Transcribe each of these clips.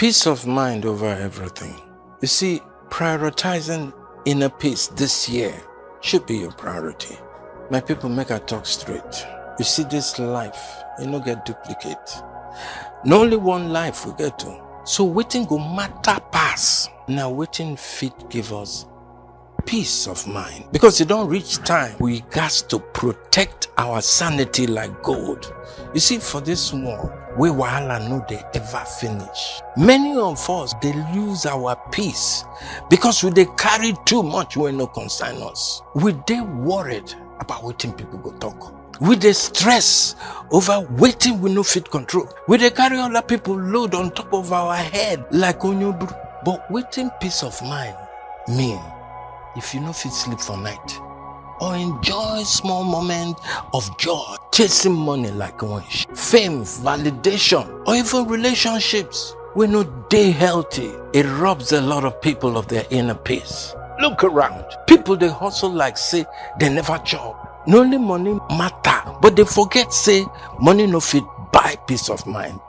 Peace of mind over everything. You see, prioritizing inner peace this year should be your priority. My people, make I talk straight. You see, this life, you no get duplicate. No only one life we get to. So waiting go matter pass. Now waiting fit give us peace of mind. Because it don't reach time, we got to protect our sanity like gold. You see, for this world, we wahala no they ever finish. Many of us, they lose our peace because they carry too much when no concern us. We they worried about waiting people go talk. We they stress over waiting we no fit control. We they carry other people load on top of our head like onyobru. But waiting peace of mind mean if you no fit sleep for night or enjoy small moment of joy, chasing money like wish, fame, validation, or even relationships, we no day healthy. It robs a lot of people of their inner peace. Look around. People they hustle like say they never chop. Not only money matter, but they forget say money no fit buy peace of mind.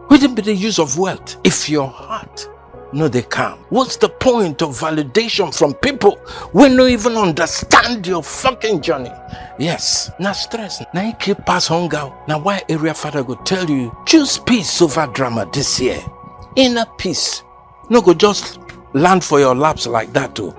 Wouldn't be the use of wealth if your heart no they calm. What's the point of validation from people when no even understand your fucking journey? Yes, now stress. Now you keep pass hunger. Now why area father go tell you choose peace over drama this year? Inner peace. No go just land for your laps like that too.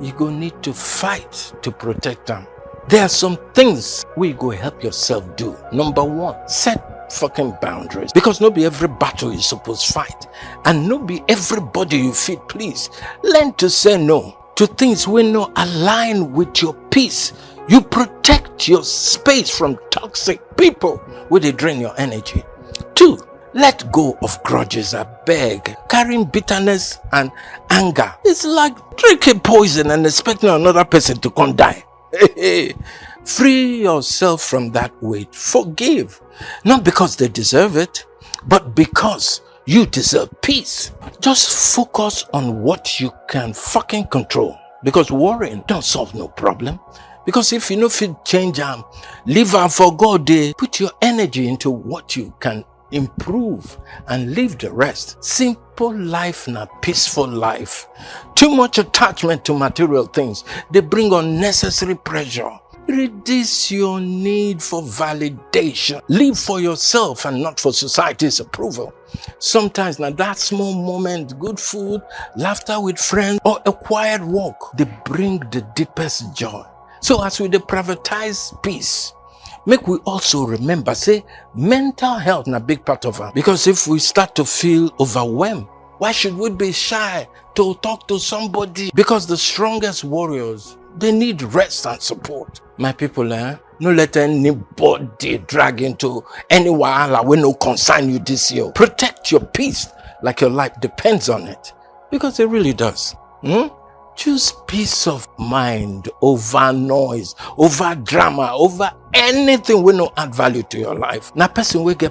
You go need to fight to protect them. There are some things we go help yourself do. Number one, set fucking boundaries, because no be every battle you supposed fight, and no be everybody you fit please. Learn to say no to things when no align with your peace. You protect your space from toxic people where they drain your energy. 2, let go of grudges. I beg. Carrying bitterness and anger, it's like drinking poison and expecting another person to come die. Free yourself from that weight. Forgive. Not because they deserve it, but because you deserve peace. Just focus on what you can fucking control. Because worrying don't solve no problem. Because if you know fit change them, leave them for God. They put your energy into what you can improve and leave the rest. Simple life na peaceful life. Too much attachment to material things, they bring unnecessary pressure. Reduce your need for validation. Live for yourself and not for society's approval. Sometimes now that small moment, good food, laughter with friends, or a quiet walk, they bring the deepest joy. So as we privatize peace, make we also remember, say, mental health is a big part of it. Because if we start to feel overwhelmed, why should we be shy to talk to somebody? Because the strongest warriors, they need rest and support. My people, no let anybody drag into any wahala when no concern you this year. Protect your peace like your life depends on it. Because it really does. Choose peace of mind over noise, over drama, over anything will not add value to your life. Now, person will get